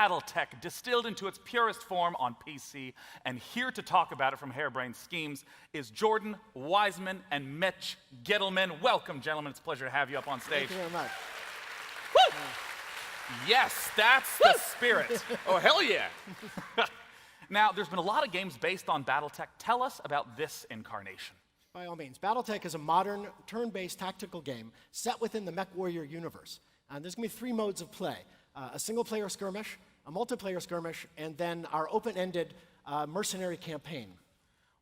Battletech, distilled into its purest form on PC. And here to talk about it from Harebrained Schemes is Jordan Wiseman and Mitch Gittleman. Welcome, gentlemen. It's a pleasure to have you up on stage. Thank you very much. Woo! Yes, that's the spirit. Oh, hell yeah. Now, there's been a lot of games based on Battletech. Tell us about this incarnation. By all means, Battletech is a modern, turn-based tactical game set within the MechWarrior universe. There's going to be 3 modes of play: a single-player skirmish, a multiplayer skirmish, and then our open-ended mercenary campaign.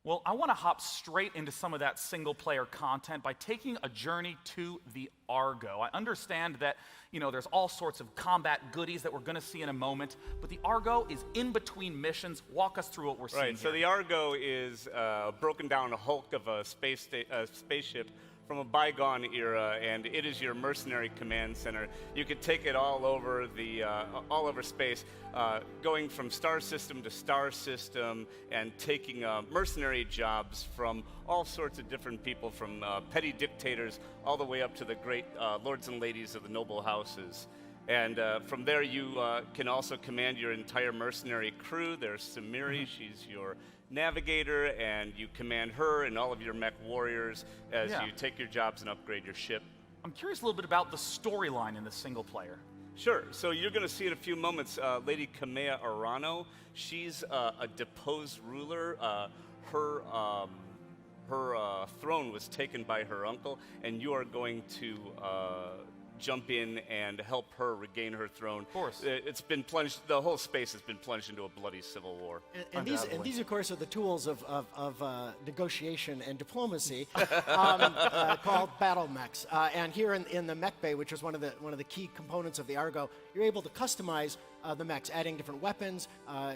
Well, I want to hop straight into some of that single-player content by taking a journey to the Argo. I understand that, there's all sorts of combat goodies that we're going to see in a moment, but the Argo is in between missions. Walk us through what we're seeing Right, so here. the Argo is a broken down hulk of a spaceship from a bygone era, and it is your mercenary command center. You could take it all over space, going from star system to star system, and taking mercenary jobs from all sorts of different people, from petty dictators all the way up to the great lords and ladies of the noble houses. And from there, you can also command your entire mercenary crew. There's Samiri, she's your navigator, and you command her and all of your mech warriors as you take your jobs and upgrade your ship. I'm curious a little bit about the storyline in the single player. Sure. So you're going to see in a few moments Lady Kamea Arano. She's a deposed ruler. Her throne was taken by her uncle, and you are going to jump in and help her regain her throne. Of course. It's been plunged, the whole space has been plunged into a bloody civil war. And these, of course, are the tools of negotiation and diplomacy called battle mechs. And here in the mech bay, which is one of the key components of the Argo, you're able to customize the mechs, adding different weapons,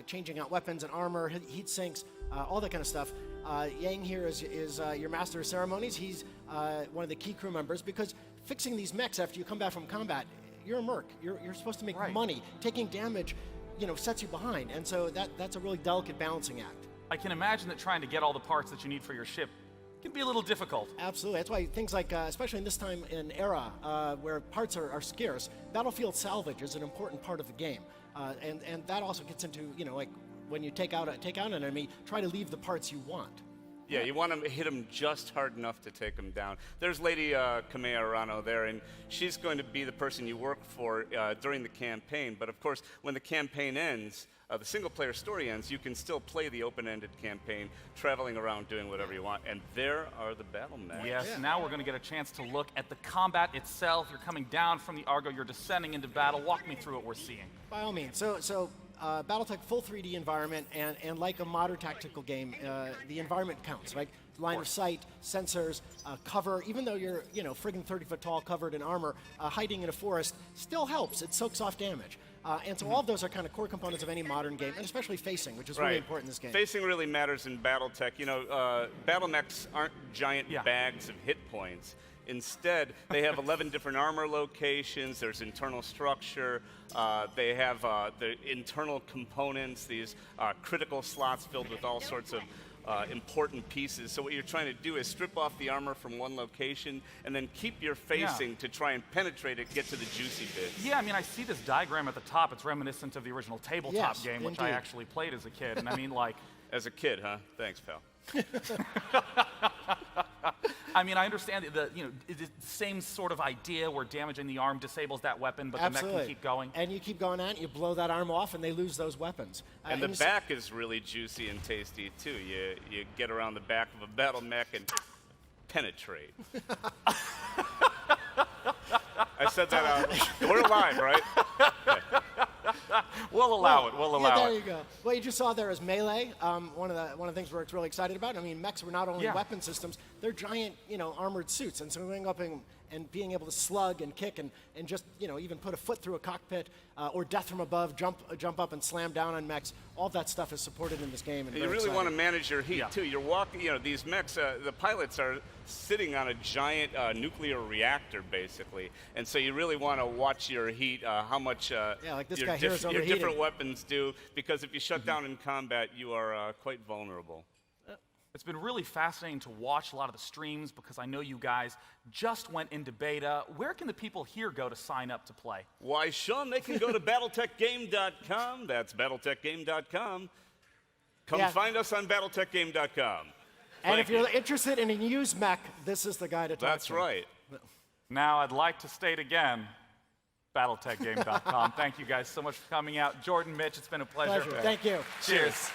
changing out weapons and armor, heat sinks, all that kind of stuff. Yang here is your master of ceremonies. He's one of the key crew members, because fixing these mechs after you come back from combat, you're a merc. You're supposed to make money. Taking damage, sets you behind, and so that's a really delicate balancing act. I can imagine that trying to get all the parts that you need for your ship can be a little difficult. Absolutely. That's why things like, especially in this time in era where parts are scarce, battlefield salvage is an important part of the game, and that also gets into like when you take out an enemy, try to leave the parts you want. Yeah, you want to hit them just hard enough to take them down. There's Lady Kamea Arano there, and she's going to be the person you work for during the campaign. But of course, when the campaign ends, the single-player story ends, you can still play the open-ended campaign, traveling around doing whatever you want. And there are the battle mechs. Yes, now we're going to get a chance to look at the combat itself. You're coming down from the Argo, you're descending into battle. Walk me through what we're seeing. By all means. So Battletech, full 3D environment, and like a modern tactical game, the environment counts, right? Line of sight, sensors, cover. Even though you're, friggin' 30 foot tall, covered in armor, hiding in a forest still helps. It soaks off damage. And so all of those are kind of core components of any modern game, and especially facing, which is really important in this game. Facing really matters in Battletech. Battle mechs aren't giant bags of hit points. Instead, they have 11 different armor locations. There's internal structure. They have the internal components, these critical slots filled with all sorts of important pieces. So what you're trying to do is strip off the armor from one location and then keep your facing to try and penetrate it, get to the juicy bits. Yeah, I mean, I see this diagram at the top. It's reminiscent of the original tabletop game, which I actually played as a kid. And I mean, like... As a kid, huh? Thanks, pal. I mean, I understand the it's the same sort of idea where damaging the arm disables that weapon, but the mech can keep going. And you keep going on, you blow that arm off, and they lose those weapons. And the back is really juicy and tasty, too. You get around the back of a battle mech and penetrate. I said that out. We're live, right? We'll allow it. We'll allow it. There you go. What you just saw there is melee. One of the things we're really excited about. I mean, mechs were not only weapon systems; they're giant, armored suits. And so going up and being able to slug and kick and just even put a foot through a cockpit or death from above, jump up and slam down on mechs. All that stuff is supported in this game. And you really want to manage your heat too. You're walking. These mechs. The pilots are sitting on a giant nuclear reactor, basically, and so you really want to watch your heat. How much like this guy here is your overheating. different weapons do, because if you shut down in combat, you are quite vulnerable. It's been really fascinating to watch a lot of the streams because I know you guys just went into beta. Where can the people here go to sign up to play? Why, Sean, they can go to BattletechGame.com. That's BattletechGame.com. Come find us on BattletechGame.com. And if you're interested in a used mech, this is the guy to talk to. That's right. Now, I'd like to state again, BattletechGame.com. Thank you guys so much for coming out. Jordan, Mitch, it's been a pleasure. Pleasure. Thank you. Cheers.